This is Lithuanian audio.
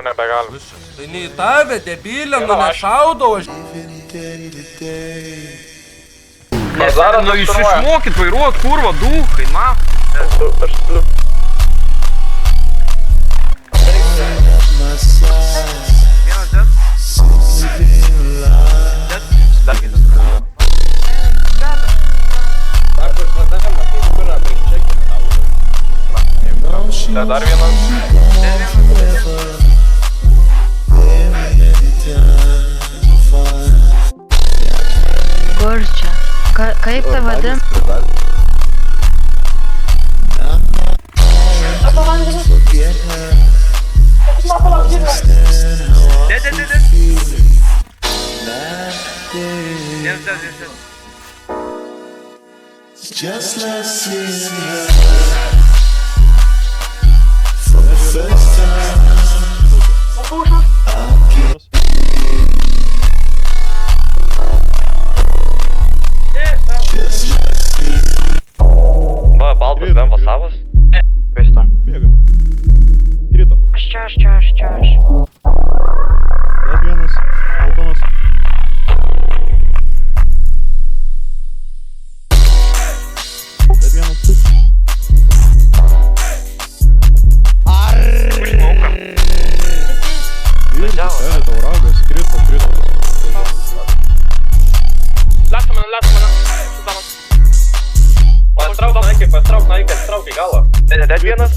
Nebegalim. Tai ne į tave, debilė, nu nešaudau aš. Nu jūs išmokit vairuot, kurva, duhai, na. Aš spliu. Dar vienas. Gorčia. Kaip tai vadin? Just like seeing her for the first time. Va, baltas bent pasavas. Kas to? Bėga. Krito. Aš čia. Dar vienas. Altonas. Dar vienas. Ir tauragas. Krito. Lasta mane. Pastrauk naikį, galą. Net vienas.